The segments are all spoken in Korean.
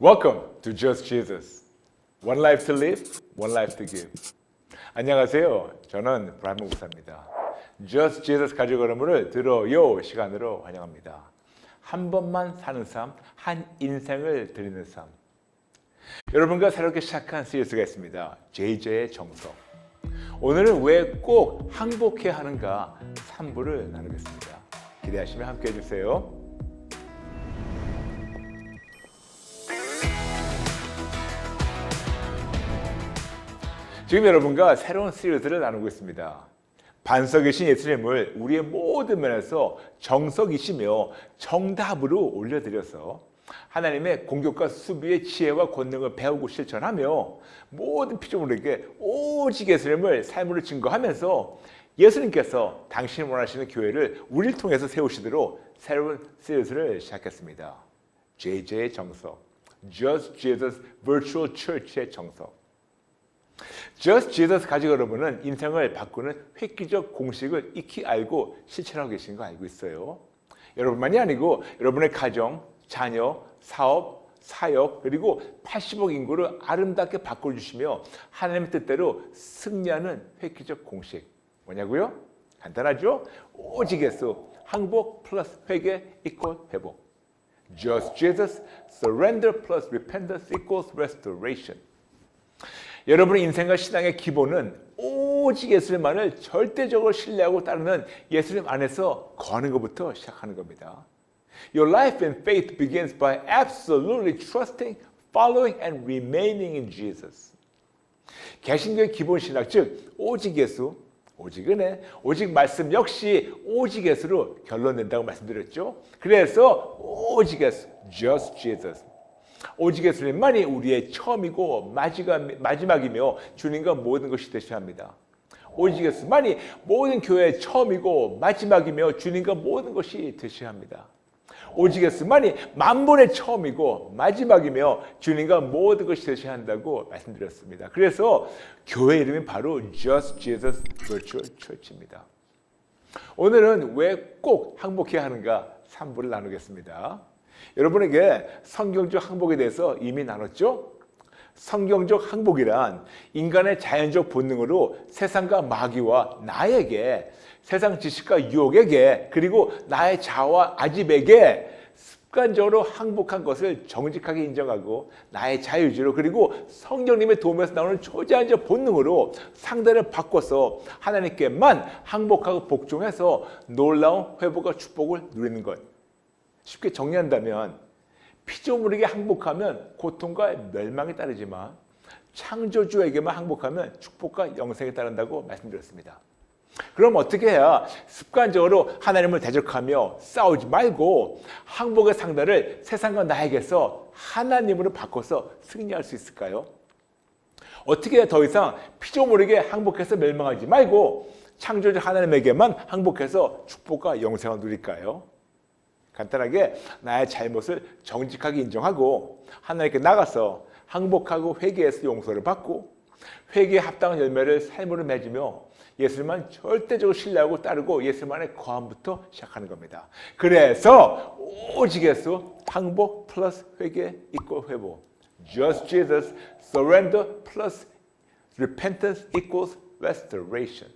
Welcome to Just Jesus. One life to live, one life to give. 안녕하세요. 저는 브라임 목사입니다. Just Jesus 가족 여러분을 들어요 시간으로 환영합니다. 한 번만 사는 삶, 한 인생을 드리는 삶. 여러분과 새롭게 시작한 시리즈가 있습니다. JJ의 정석. 오늘은 왜 꼭 항복해야 하는가 3부를 나누겠습니다. 기대하시면 함께 해주세요. 지금 여러분과 새로운 시리즈를 나누고 있습니다. 반석이신 예수님을 우리의 모든 면에서 정석이시며 정답으로 올려드려서 하나님의 공격과 수비의 지혜와 권능을 배우고 실천하며 모든 피조물에게 오직 예수님을 삶으로 증거하면서 예수님께서 당신이 원하시는 교회를 우리를 통해서 세우시도록 새로운 시리즈를 시작했습니다. JJ의 정석, Just Jesus Virtual Church의 정석. Just Jesus 가족 여러분은 인생을 바꾸는 획기적 공식을 익히 알고 실천하고 계신 거 알고 있어요. 여러분만이 아니고 여러분의 가정, 자녀, 사업, 사역 그리고 80억 인구를 아름답게 바꿔주시며 하나님의 뜻대로 승리하는 획기적 공식 뭐냐고요? 간단하죠? 오직 예수, 항복 플러스 회개 이퀄 회복. Just Jesus, surrender plus repentance equals restoration. 여러분의 인생과 신앙의 기본은 오직 예수님만을 절대적으로 신뢰하고 따르는 예수님 안에서 거하는 것부터 시작하는 겁니다. Your life in faith begins by absolutely trusting, following, and remaining in Jesus. 개신교의 기본 신학, 즉 오직 예수, 오직 은혜, 오직 말씀 역시 오직 예수로 결론낸다고 말씀드렸죠. 그래서 오직 예수, just Jesus. 오직 예수님만이 우리의 처음이고 마지막이며 주님과 모든 것이 되셔야 합니다. 오직 예수만이 모든 교회의 처음이고 마지막이며 주님과 모든 것이 되셔야 합니다. 오직 예수만이 만본의 처음이고 마지막이며 주님과 모든 것이 되셔야 한다고 말씀드렸습니다. 그래서 교회 이름이 바로 Just Jesus Virtual Church입니다. 오늘은 왜 꼭 항복해야 하는가 3부를 나누겠습니다. 여러분에게 성경적 항복에 대해서 이미 나눴죠? 성경적 항복이란 인간의 자연적 본능으로 세상과 마귀와 나에게, 세상 지식과 유혹에게, 그리고 나의 자아와 아집에게 습관적으로 항복한 것을 정직하게 인정하고 나의 자유의지로 그리고 성령님의 도움에서 나오는 초자연적 본능으로 상대를 바꿔서 하나님께만 항복하고 복종해서 놀라운 회복과 축복을 누리는 것. 쉽게 정리한다면 피조물에게 항복하면 고통과 멸망에 따르지만 창조주에게만 항복하면 축복과 영생에 따른다고 말씀드렸습니다. 그럼 어떻게 해야 습관적으로 하나님을 대적하며 싸우지 말고 항복의 상대를 세상과 나에게서 하나님으로 바꿔서 승리할 수 있을까요? 어떻게 해야 더 이상 피조물에게 항복해서 멸망하지 말고 창조주 하나님에게만 항복해서 축복과 영생을 누릴까요? 간단하게 나의 잘못을 정직하게 인정하고 하나님께 나가서 항복하고 회개해서 용서를 받고 회개에 합당한 열매를 삶으로 맺으며 예수님만 절대적으로 신뢰하고 따르고 예수님만의 거함부터 시작하는 겁니다. 그래서 오직 예수, 항복 플러스 회개 이퀄 회복. Just Jesus, surrender plus repentance equals restoration.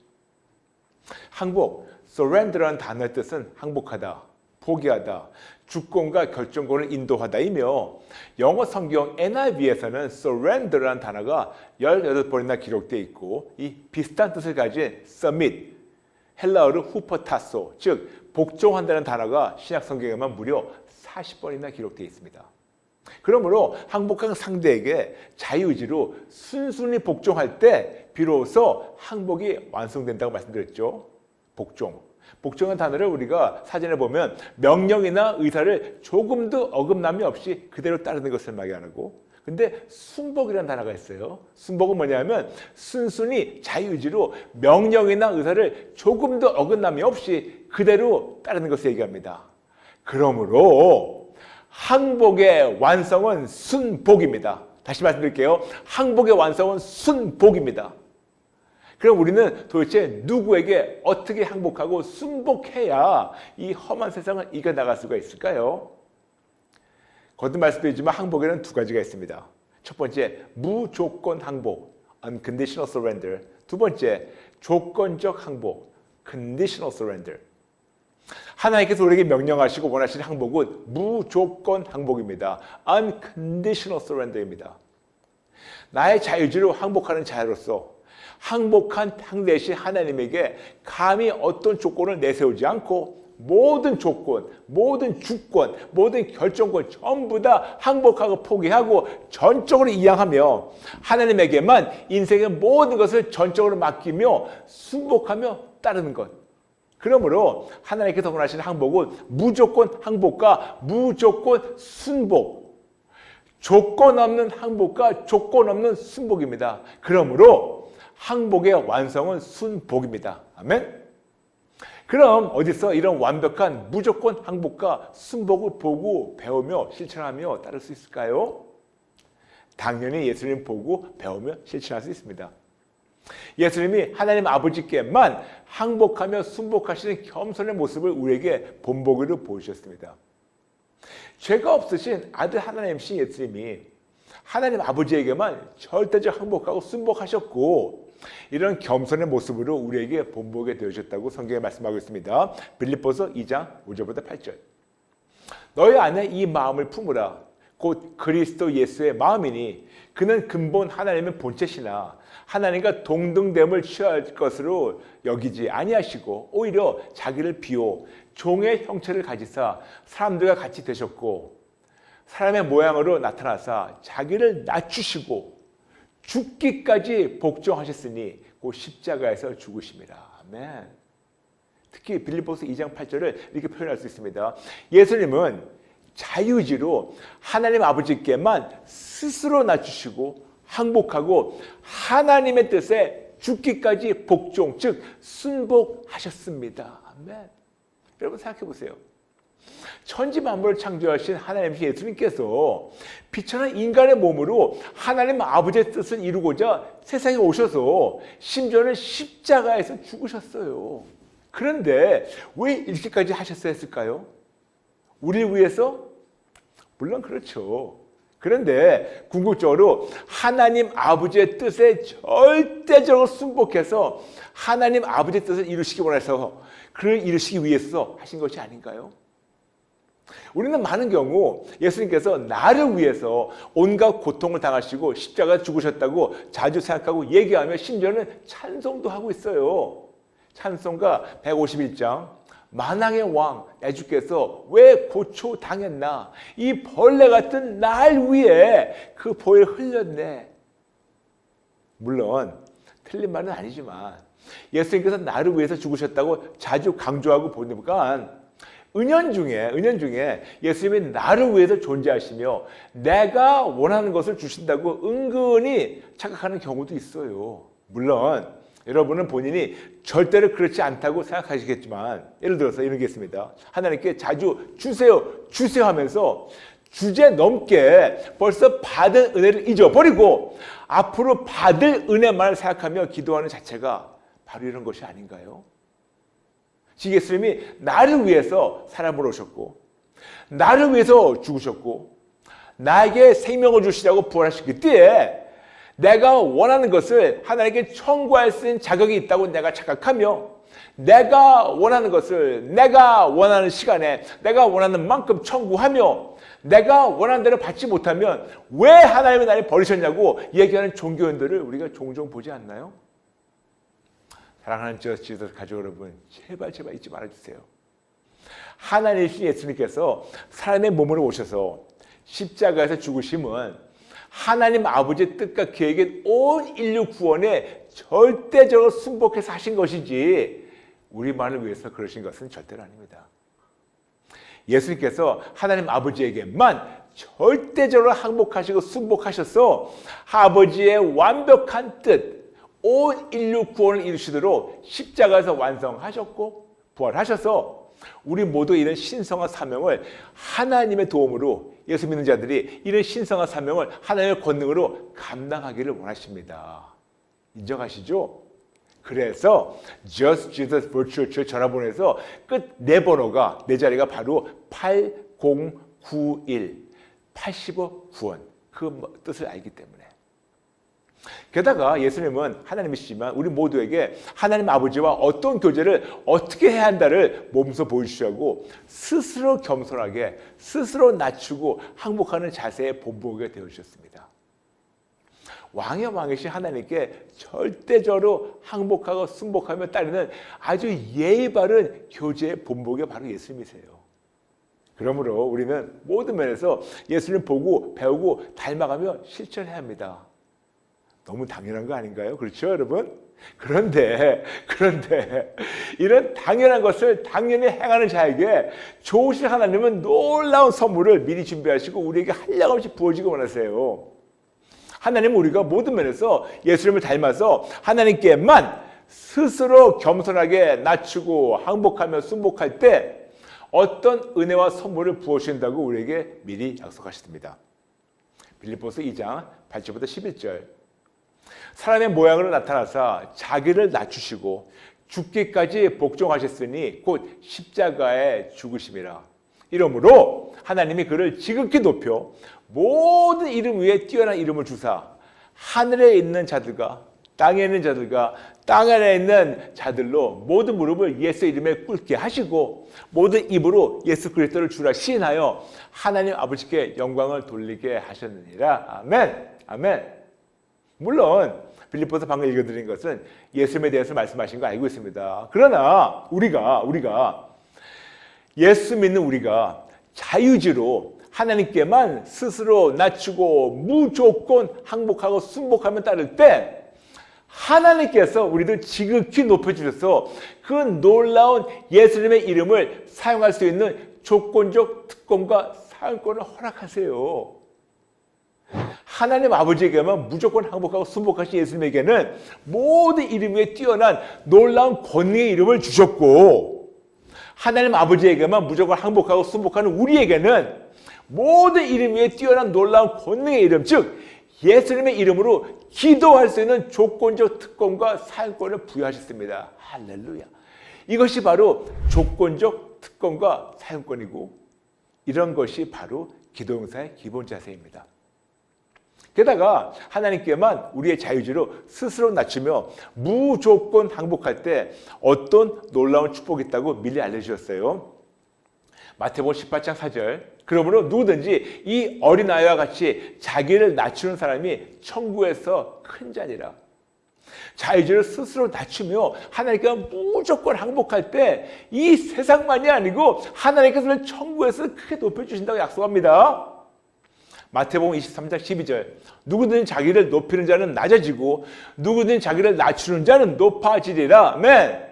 항복, surrender라는 단어의 뜻은 항복하다. 포기하다, 주권과 결정권을 인도하다이며 영어 성경 NIV에서는 surrender라는 단어가 18번이나 기록되어 있고 이 비슷한 뜻을 가진 submit, 헬라어로 후퍼타소, 즉 복종한다는 단어가 신약 성경에만 무려 40번이나 기록되어 있습니다. 그러므로 항복한 상대에게 자유의지로 순순히 복종할 때 비로소 항복이 완성된다고 말씀드렸죠. 복종한 단어를 우리가 사전에 보면 명령이나 의사를 조금도 어긋남이 없이 그대로 따르는 것을 말하고 근데 순복이라는 단어가 있어요. 순복은 뭐냐면 순순히 자유의지로 명령이나 의사를 조금도 어긋남이 없이 그대로 따르는 것을 얘기합니다. 그러므로 항복의 완성은 순복입니다. 다시 말씀드릴게요. 항복의 완성은 순복입니다. 그럼 우리는 도대체 누구에게 어떻게 항복하고 순복해야 이 험한 세상을 이겨나갈 수가 있을까요? 거듭 말씀드리지만 항복에는 두 가지가 있습니다. 첫 번째, 무조건 항복, unconditional surrender. 두 번째, 조건적 항복, conditional surrender. 하나님께서 우리에게 명령하시고 원하시는 항복은 무조건 항복입니다. unconditional surrender입니다. 나의 자유지로 항복하는 자로서 항복한 대신 하나님에게 감히 어떤 조건을 내세우지 않고 모든 조건, 모든 주권, 모든 결정권 전부 다 항복하고 포기하고 전적으로 이양하며 하나님에게만 인생의 모든 것을 전적으로 맡기며 순복하며 따르는 것. 그러므로 하나님께서 원하시는 항복은 무조건 항복과 무조건 순복, 조건 없는 항복과 조건 없는 순복입니다. 그러므로 항복의 완성은 순복입니다. 아멘. 그럼 어디서 이런 완벽한 무조건 항복과 순복을 보고 배우며 실천하며 따를 수 있을까요? 당연히 예수님 보고 배우며 실천할 수 있습니다. 예수님이 하나님 아버지께만 항복하며 순복하시는 겸손의 모습을 우리에게 본보기로 보여주셨습니다. 죄가 없으신 아들 하나님이신 예수님이 하나님 아버지에게만 절대적 항복하고 순복하셨고 이런 겸손의 모습으로 우리에게 본보게 되어주셨다고 성경에 말씀하고 있습니다. 빌립보서 2장 5절부터 8절. 너희 안에 이 마음을 품으라. 곧 그리스도 예수의 마음이니 그는 근본 하나님의 본체시나 하나님과 동등됨을 취할 것으로 여기지 아니하시고 오히려 자기를 비워 종의 형체를 가지사 사람들과 같이 되셨고 사람의 모양으로 나타나사 자기를 낮추시고 죽기까지 복종하셨으니 그 십자가에서 죽으심이라. 아멘. 특히 빌립보서 2장 8절을 이렇게 표현할 수 있습니다. 예수님은 자유의지로 하나님 아버지께만 스스로 낮추시고 항복하고 하나님의 뜻에 죽기까지 복종, 즉 순복하셨습니다. 아멘. 여러분 생각해 보세요. 천지 만물을 창조하신 하나님 예수님께서 비천한 인간의 몸으로 하나님 아버지의 뜻을 이루고자 세상에 오셔서 심지어는 십자가에서 죽으셨어요. 그런데 왜 이렇게까지 하셨어야 했을까요? 우리를 위해서? 물론 그렇죠. 그런데 궁극적으로 하나님 아버지의 뜻에 절대적으로 순복해서 하나님 아버지의 뜻을 이루시기 원해서 그를 이루시기 위해서 하신 것이 아닌가요? 우리는 많은 경우 예수님께서 나를 위해서 온갖 고통을 당하시고 십자가에 죽으셨다고 자주 생각하고 얘기하며 심지어는 찬송도 하고 있어요. 찬송가 151장 만왕의 왕 내 주께서 왜 고초당했나 이 벌레 같은 날 위에 그 보혈 흘렸네. 물론 틀린 말은 아니지만 예수님께서 나를 위해서 죽으셨다고 자주 강조하고 보니까 은연중에 예수님이 나를 위해서 존재하시며 내가 원하는 것을 주신다고 은근히 착각하는 경우도 있어요. 물론 여러분은 본인이 절대로 그렇지 않다고 생각하시겠지만 예를 들어서 이런 게 있습니다. 하나님께 자주 주세요 하면서 주제 넘게 벌써 받은 은혜를 잊어버리고 앞으로 받을 은혜만을 생각하며 기도하는 자체가 바로 이런 것이 아닌가요? 즉 예수님이 나를 위해서 사람을 오셨고 나를 위해서 죽으셨고 나에게 생명을 주시라고 부활하셨기 때에 내가 원하는 것을 하나님께 청구할 수 있는 자격이 있다고 내가 착각하며 내가 원하는 것을 내가 원하는 시간에 내가 원하는 만큼 청구하며 내가 원하는 대로 받지 못하면 왜 하나님이 나를 버리셨냐고 얘기하는 종교인들을 우리가 종종 보지 않나요? 사랑하는 저스티스 가족 여러분, 제발 잊지 말아주세요. 하나님이신 예수님께서 사람의 몸으로 오셔서 십자가에서 죽으심은 하나님 아버지의 뜻과 계획인 온 인류 구원에 절대적으로 순복해서 하신 것이지 우리만을 위해서 그러신 것은 절대로 아닙니다. 예수님께서 하나님 아버지에게만 절대적으로 항복하시고 순복하셔서 아버지의 완벽한 뜻, 온 인류 구원을 이루시도록 십자가에서 완성하셨고 부활하셔서 우리 모두 이런 신성한 사명을 하나님의 도움으로 예수 믿는 자들이 이런 신성한 사명을 하나님의 권능으로 감당하기를 원하십니다. 인정하시죠? 그래서 Just Jesus Virtual Church 전화번호에서 끝 네 번호가 네 자리가 바로 8091 80억 구원 그 뜻을 알기 때문에. 게다가 예수님은 하나님이시지만 우리 모두에게 하나님 아버지와 어떤 교제를 어떻게 해야 한다를 몸소 보여주시고 스스로 겸손하게 스스로 낮추고 항복하는 자세의 본보기가 되어주셨습니다. 왕의 왕이신 하나님께 절대적으로 항복하고 순복하며 따르는 아주 예의 바른 교제의 본보기가 바로 예수님이세요. 그러므로 우리는 모든 면에서 예수님 보고 배우고 닮아가며 실천해야 합니다. 너무 당연한 거 아닌가요? 그렇죠, 여러분? 그런데 이런 당연한 것을 당연히 행하는 자에게 좋으신 하나님은 놀라운 선물을 미리 준비하시고 우리에게 한량없이 부어주기 원하세요. 하나님은 우리가 모든 면에서 예수님을 닮아서 하나님께만 스스로 겸손하게 낮추고 항복하며 순복할 때 어떤 은혜와 선물을 부어주신다고 우리에게 미리 약속하셨습니다. 빌립보서 2장 8절부터 11절. 사람의 모양으로 나타나사 자기를 낮추시고 죽기까지 복종하셨으니 곧 십자가에 죽으심이라. 이러므로 하나님이 그를 지극히 높여 모든 이름 위에 뛰어난 이름을 주사 하늘에 있는 자들과 땅에 있는 자들과 땅 아래에 있는 자들로 모든 무릎을 예수 이름에 꿇게 하시고 모든 입으로 예수 그리스도를 주라 시인하여 하나님 아버지께 영광을 돌리게 하셨느니라. 아멘. 아멘. 물론 빌립보서 방금 읽어드린 것은 예수님에 대해서 말씀하신 거 알고 있습니다. 그러나 우리가 예수 믿는 우리가 자유지로 하나님께만 스스로 낮추고 무조건 항복하고 순복하며 따를 때 하나님께서 우리를 지극히 높여주셔서 그 놀라운 예수님의 이름을 사용할 수 있는 조건적 특권과 사용권을 허락하세요. 하나님 아버지에게만 무조건 항복하고 순복하신 예수님에게는 모든 이름 위에 뛰어난 놀라운 권위의 이름을 주셨고 하나님 아버지에게만 무조건 항복하고 순복하는 우리에게는 모든 이름 위에 뛰어난 놀라운 권위의 이름, 즉 예수님의 이름으로 기도할 수 있는 조건적 특권과 사용권을 부여하셨습니다. 할렐루야. 이것이 바로 조건적 특권과 사용권이고 이런 것이 바로 기도용사의 기본 자세입니다. 게다가 하나님께만 우리의 자유지로 스스로 낮추며 무조건 항복할 때 어떤 놀라운 축복이 있다고 미리 알려주셨어요. 마태복음 18장 4절. 그러므로 누구든지 이 어린아이와 같이 자기를 낮추는 사람이 천국에서 큰 자니라. 자유지를 스스로 낮추며 하나님께 무조건 항복할 때 이 세상만이 아니고 하나님께서 천국에서 크게 높여주신다고 약속합니다. 마태복음 23장 12절. 누구든지 자기를 높이는 자는 낮아지고 누구든지 자기를 낮추는 자는 높아지리라. 아멘.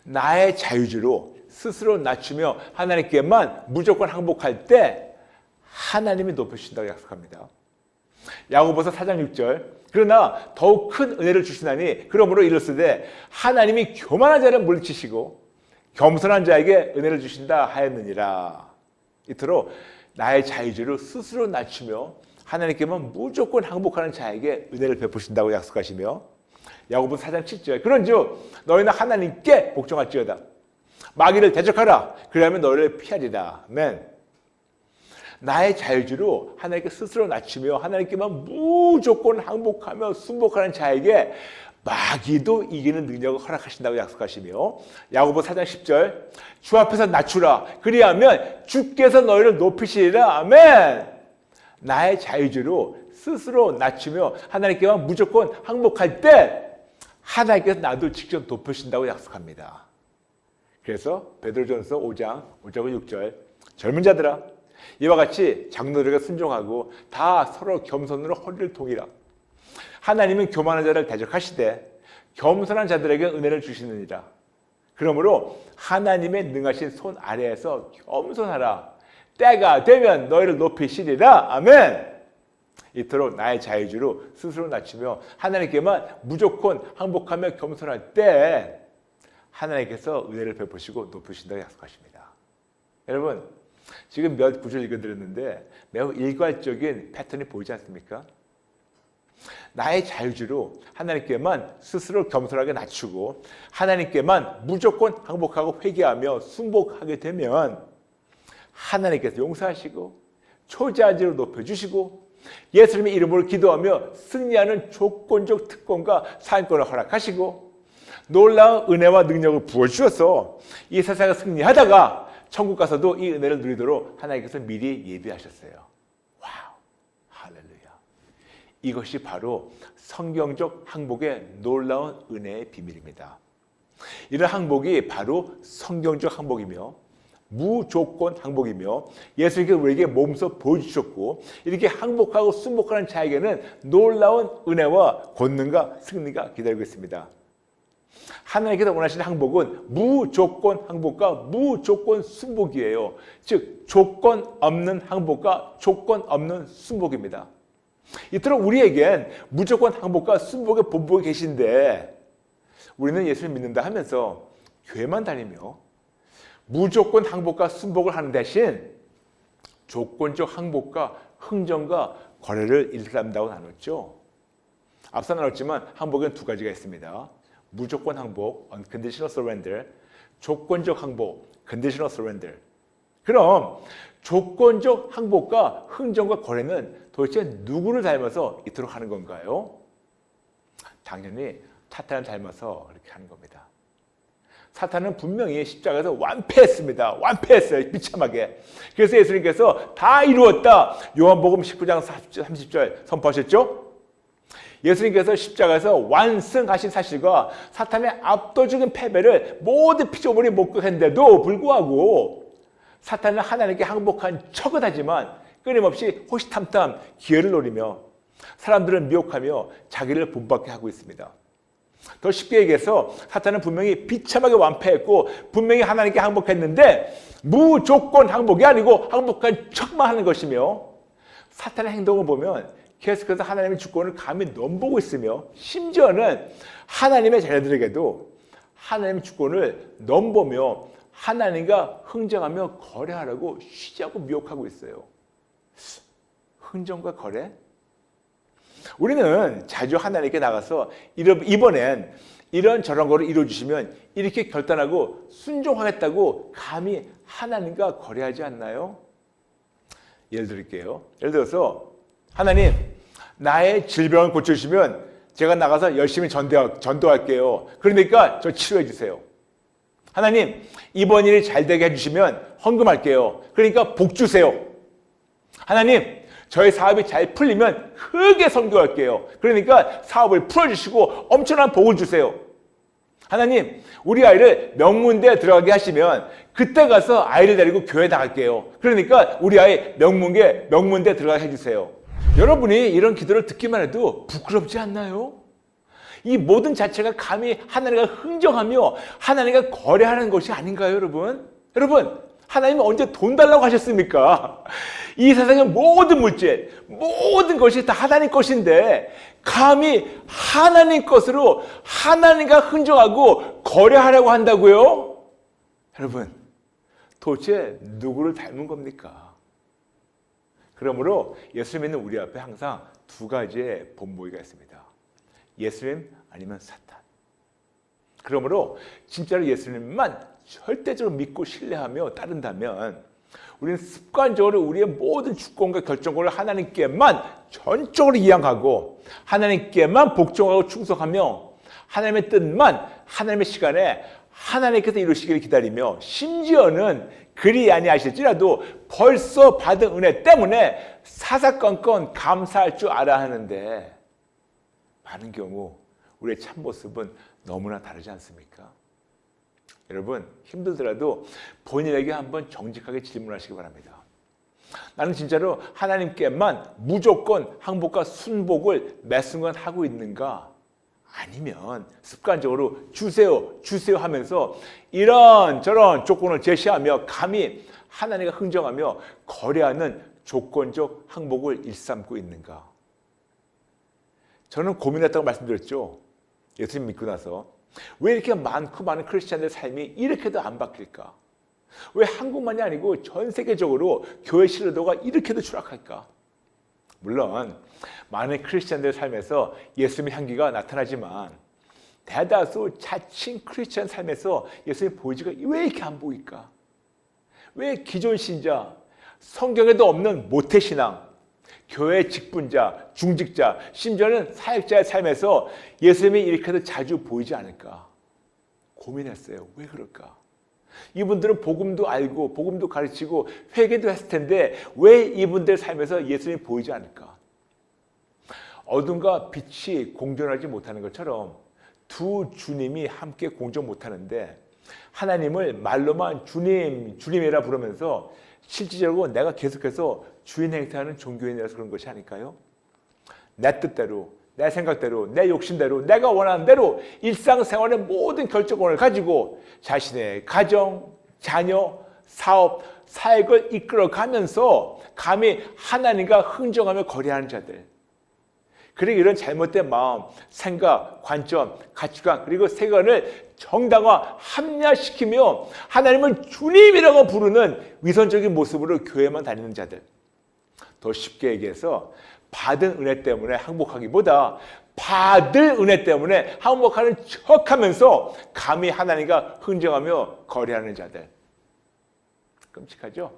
나의 자유지로 스스로 낮추며 하나님께만 무조건 항복할 때 하나님이 높여주신다고 약속합니다. 야고보서 4장 6절. 그러나 더욱 큰 은혜를 주시나니 그러므로 이르시되 하나님이 교만한 자를 물리치시고 겸손한 자에게 은혜를 주신다 하였느니라. 이토록 나의 자유지로 스스로 낮추며 하나님께만 무조건 항복하는 자에게 은혜를 베푸신다고 약속하시며 야고보서 4장 7절. 그런즉 너희는 하나님께 복종할지어다. 마귀를 대적하라. 그리하면 너희를 피하리라. 아멘. 나의 자유지로 하나님께 스스로 낮추며 하나님께만 무조건 항복하며 순복하는 자에게 마귀도 이기는 능력을 허락하신다고 약속하시며 야고보서 4장 10절. 주 앞에서 낮추라. 그리하면 주께서 너희를 높이시리라. 아멘. 나의 자유지로 스스로 낮추며 하나님께만 무조건 항복할 때 하나님께서 나도 직접 높이신다고 약속합니다. 그래서 베드로전서 5장 5절과 6절. 젊은 자들아 이와 같이 장로들에게 순종하고 다 서로 겸손으로 허리를 동이라. 하나님은 교만한 자를 대적하시되 겸손한 자들에게 은혜를 주시느니라. 그러므로 하나님의 능하신 손 아래에서 겸손하라. 때가 되면 너희를 높이시리라. 아멘. 이토록 나의 자유지로 스스로 낮추며 하나님께만 무조건 항복하며 겸손할 때 하나님께서 은혜를 베푸시고 높이신다고 약속하십니다. 여러분 지금 몇 구절 읽어드렸는데 매우 일괄적인 패턴이 보이지 않습니까? 나의 자유지로 하나님께만 스스로 겸손하게 낮추고 하나님께만 무조건 항복하고 회개하며 순복하게 되면 하나님께서 용서하시고 초자질로 높여주시고 예수님의 이름으로 기도하며 승리하는 조건적 특권과 사인권을 허락하시고 놀라운 은혜와 능력을 부어주셔서 이 세상을 승리하다가 천국 가서도 이 은혜를 누리도록 하나님께서 미리 예비하셨어요. 와우, 할렐루야. 이것이 바로 성경적 항복의 놀라운 은혜의 비밀입니다. 이런 항복이 바로 성경적 항복이며 무조건 항복이며 예수님께서 우리에게 몸소 보여주셨고 이렇게 항복하고 순복하는 자에게는 놀라운 은혜와 권능과 승리가 기다리고 있습니다. 하나님께서 원하시는 항복은 무조건 항복과 무조건 순복이에요. 즉 조건 없는 항복과 조건 없는 순복입니다. 이토록 우리에겐 무조건 항복과 순복의 본보가 계신데 우리는 예수를 믿는다 하면서 교회만 다니며 무조건 항복과 순복을 하는 대신 조건적 항복과 흥정과 거래를 일삼다고 나눴죠. 앞서 나눴지만 항복에는 두 가지가 있습니다. 무조건 항복, unconditional surrender, 조건적 항복, conditional surrender. 그럼 조건적 항복과 흥정과 거래는 도대체 누구를 닮아서 이토록 하는 건가요? 당연히 사탄을 닮아서 이렇게 하는 겁니다. 사탄은 분명히 십자가에서 완패했습니다. 완패했어요. 비참하게. 그래서 예수님께서 다 이루었다. 요한복음 19장 30절 선포하셨죠? 예수님께서 십자가에서 완승하신 사실과 사탄의 압도적인 패배를 모두 피조물이 목격했는데도 불구하고 사탄은 하나님께 항복한 척은 하지만 끊임없이 호시탐탐 기회를 노리며 사람들을 미혹하며 자기를 본받게 하고 있습니다. 더 쉽게 얘기해서 사탄은 분명히 비참하게 완패했고 분명히 하나님께 항복했는데 무조건 항복이 아니고 항복한 척만 하는 것이며 사탄의 행동을 보면 계속해서 하나님의 주권을 감히 넘보고 있으며 심지어는 하나님의 자녀들에게도 하나님의 주권을 넘보며 하나님과 흥정하며 거래하라고 쉬지 않고 미혹하고 있어요. 흥정과 거래? 우리는 자주 하나님께 나가서 이번엔 이런 저런 거를 이루어주시면 이렇게 결단하고 순종하겠다고 감히 하나님과 거래하지 않나요? 예를 들게요. 예를 들어서 하나님, 나의 질병을 고쳐주시면 제가 나가서 열심히 전도할게요. 그러니까 저 치료해 주세요. 하나님, 이번 일이 잘 되게 해주시면 헌금할게요. 그러니까 복 주세요. 하나님, 저희 사업이 잘 풀리면 크게 선교할게요. 그러니까 사업을 풀어주시고 엄청난 복을 주세요. 하나님, 우리 아이를 명문대에 들어가게 하시면 그때 가서 아이를 데리고 교회 나갈게요. 그러니까 우리 아이 명문대에 들어가게 해주세요. 여러분이 이런 기도를 듣기만 해도 부끄럽지 않나요? 이 모든 자체가 감히 하나님과 흥정하며 하나님과 거래하는 것이 아닌가요, 여러분? 여러분, 하나님은 언제 돈 달라고 하셨습니까? 이 세상의 모든 물질, 모든 것이 다 하나님 것인데 감히 하나님 것으로 하나님과 흥정하고 거래하려고 한다고요? 여러분, 도대체 누구를 닮은 겁니까? 그러므로 예수님 믿는 우리 앞에 항상 두 가지의 본보기가 있습니다. 예수님 아니면 사탄. 그러므로 진짜로 예수님만 절대적으로 믿고 신뢰하며 따른다면 우리는 습관적으로 우리의 모든 주권과 결정권을 하나님께만 전적으로 이양하고 하나님께만 복종하고 충성하며 하나님의 뜻만 하나님의 시간에 하나님께서 이루시기를 기다리며 심지어는 그리 아니하실지라도 벌써 받은 은혜 때문에 사사건건 감사할 줄 알아야 하는데 많은 경우 우리의 참모습은 너무나 다르지 않습니까? 여러분, 힘들더라도 본인에게 한번 정직하게 질문하시기 바랍니다. 나는 진짜로 하나님께만 무조건 항복과 순복을 매 순간 하고 있는가? 아니면 습관적으로 주세요 하면서 이런저런 조건을 제시하며 감히 하나님과 흥정하며 거래하는 조건적 항복을 일삼고 있는가? 저는 고민했다고 말씀드렸죠. 예수님 믿고 나서 왜 이렇게 많고 많은 크리스찬들의 삶이 이렇게도 안 바뀔까? 왜 한국만이 아니고 전 세계적으로 교회 신뢰도가 이렇게도 추락할까? 물론 많은 크리스찬들의 삶에서 예수님의 향기가 나타나지만 대다수 자칭 크리스찬 삶에서 예수님의 보이지가 왜 이렇게 안 보일까? 왜 기존 신자, 성경에도 없는 모태신앙, 교회 직분자, 중직자, 심지어는 사역자의 삶에서 예수님이 이렇게도 자주 보이지 않을까 고민했어요. 왜 그럴까? 이분들은 복음도 알고 복음도 가르치고 회개도 했을 텐데 왜 이분들 삶에서 예수님이 보이지 않을까? 어둠과 빛이 공존하지 못하는 것처럼 두 주님이 함께 공존 못하는데 하나님을 말로만 주님, 주님이라 부르면서 실질적으로 내가 계속해서 주인 행세하는 종교인이라서 그런 것이 아닐까요? 내 뜻대로, 내 생각대로, 내 욕심대로, 내가 원하는 대로 일상생활의 모든 결정권을 가지고 자신의 가정, 자녀, 사업, 사역을 이끌어가면서 감히 하나님과 흥정하며 거래하는 자들. 그리고 이런 잘못된 마음, 생각, 관점, 가치관 그리고 세계관을 정당화, 합리화시키며 하나님을 주님이라고 부르는 위선적인 모습으로 교회만 다니는 자들. 더 쉽게 얘기해서 받은 은혜 때문에 항복하기보다 받을 은혜 때문에 항복하는 척하면서 감히 하나님과 흥정하며 거래하는 자들. 끔찍하죠?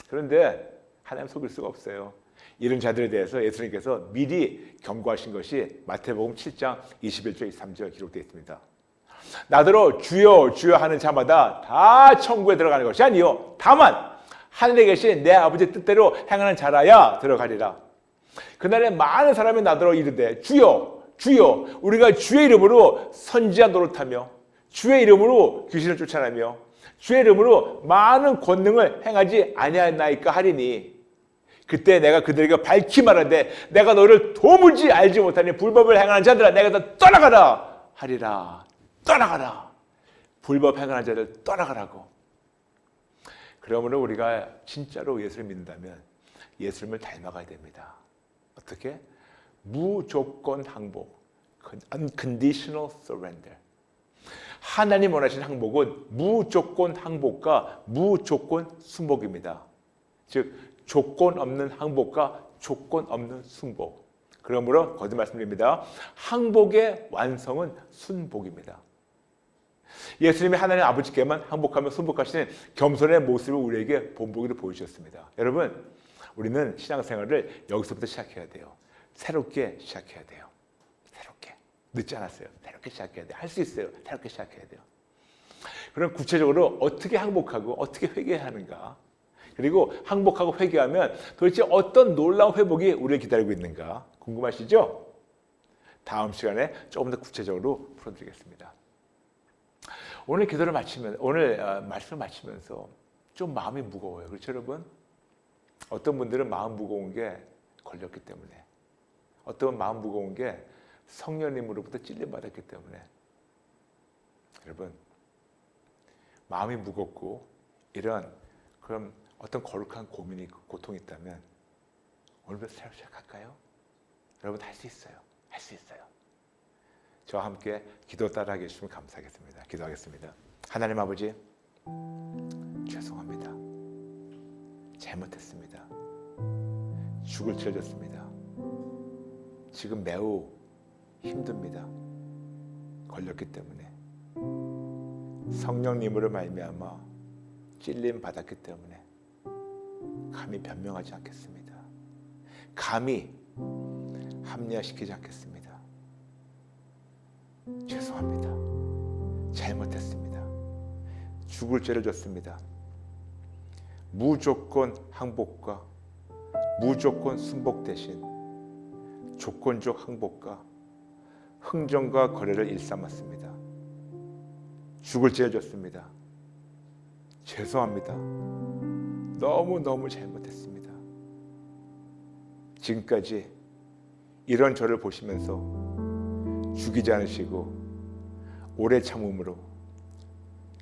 그런데 하나님 속일 수가 없어요. 이런 자들에 대해서 예수님께서 미리 경고하신 것이 마태복음 7장 21절 23절 기록되어 있습니다. 나더러 주여 주여 하는 자마다 다 천국에 들어가는 것이 아니요 다만 하늘에 계신 내 아버지 뜻대로 행하는 자라야 들어가리라. 그날에 많은 사람이 나더러 이르되 주여 주여 우리가 주의 이름으로 선지자 노릇하며 주의 이름으로 귀신을 쫓아내며 주의 이름으로 많은 권능을 행하지 아니하나이까 하리니 그때 내가 그들에게 밝히 말하되 내가 너를 도무지 알지 못하니 불법을 행하는 자들아 내가 다 떠나가라 하리라. 떠나가라. 불법 행하는 자들 떠나가라고. 그러므로 우리가 진짜로 예수를 믿는다면 예수님을 닮아가야 됩니다. 어떻게? 무조건 항복, unconditional surrender. 하나님 원하시는 항복은 무조건 항복과 무조건 순복입니다. 즉 조건 없는 항복과 조건 없는 순복. 그러므로 거듭 말씀드립니다. 항복의 완성은 순복입니다. 예수님이 하나님 아버지께만 항복하며 순복하시는 겸손의 모습을 우리에게 본보기로 보여주셨습니다. 여러분, 우리는 신앙생활을 여기서부터 시작해야 돼요. 새롭게 시작해야 돼요. 새롭게. 늦지 않았어요. 새롭게 시작해야 돼요. 할 수 있어요. 새롭게 시작해야 돼요. 그럼 구체적으로 어떻게 항복하고 어떻게 회개해야 하는가? 그리고 항복하고 회개하면 도대체 어떤 놀라운 회복이 우리를 기다리고 있는가? 궁금하시죠? 다음 시간에 조금 더 구체적으로 풀어드리겠습니다. 오늘 기도를 마치면 오늘 말씀을 마치면서 좀 마음이 무거워요. 그렇죠, 여러분? 어떤 분들은 마음 무거운 게 걸렸기 때문에, 어떤 마음 무거운 게 성령님으로부터 찔림 받았기 때문에. 여러분, 마음이 무겁고 이런 그럼 어떤 거룩한 고민이 고통이 있다면 오늘부터 새로 시작할까요? 여러분 할 수 있어요. 할 수 있어요. 저와 함께 기도 따라 계시면 감사하겠습니다. 기도하겠습니다. 하나님 아버지, 죄송합니다. 잘못했습니다. 죽을 치러졌습니다. 지금 매우 힘듭니다. 걸렸기 때문에. 성령님으로 말미암아 찔림 받았기 때문에 감히 변명하지 않겠습니다. 감히 합리화시키지 않겠습니다. 죄송합니다. 잘못했습니다. 죽을 죄를 졌습니다. 무조건 항복과 무조건 순복 대신 조건적 항복과 흥정과 거래를 일삼았습니다. 죽을 죄를 졌습니다. 죄송합니다. 너무너무 잘못했습니다. 지금까지 이런 저를 보시면서 죽이지 않으시고 오래 참음으로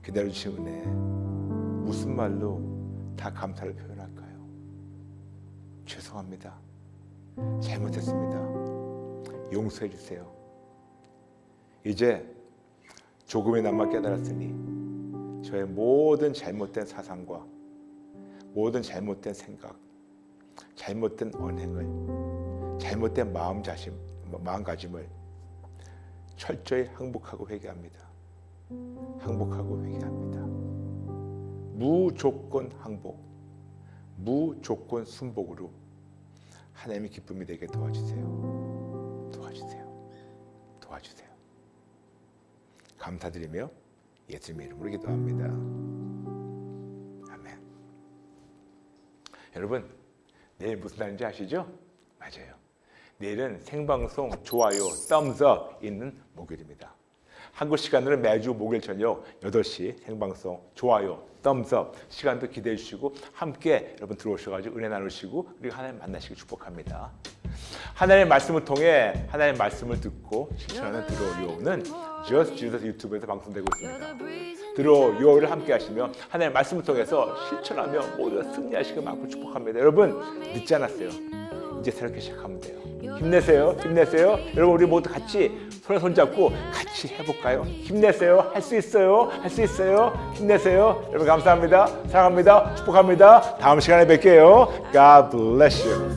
기다려주신 은혜에 무슨 말로 다 감사를 표현할까요? 죄송합니다. 잘못했습니다. 용서해 주세요. 이제 조금이나마 깨달았으니 저의 모든 잘못된 사상과 모든 잘못된 생각, 잘못된 언행을, 잘못된 마음가짐을 철저히 항복하고 회개합니다. 항복하고 회개합니다. 무조건 항복, 무조건 순복으로 하나님의 기쁨이 되게 도와주세요. 도와주세요. 감사드리며 예수님의 이름으로 기도합니다. 아멘. 여러분, 내일 무슨 날인지 아시죠? 맞아요. 내일은 생방송 좋아요, 썸스업 있는 목요일입니다. 한국 시간으로 매주 목요일 저녁 8시 생방송 좋아요, 썸스업 시간도 기대해 주시고 함께 여러분 들어오셔가지고 은혜 나누시고 그리고 하나님 만나시길 축복합니다. 하나님의 말씀을 통해 하나님의 말씀을 듣고 실천하는 들어요는 Just Jesus 유튜브에서 방송되고 있습니다. 들어요를 함께 하시면 하나님의 말씀을 통해서 실천하며 모두가 승리하시길 많고 축복합니다. 여러분 늦지 않았어요. 이제 새롭게 시작하면 돼요. 힘내세요. 여러분 우리 모두 같이 손에 손 잡고 같이 해볼까요? 힘내세요. 할 수 있어요. 힘내세요. 여러분 감사합니다. 사랑합니다. 축복합니다. 다음 시간에 뵐게요. God bless you.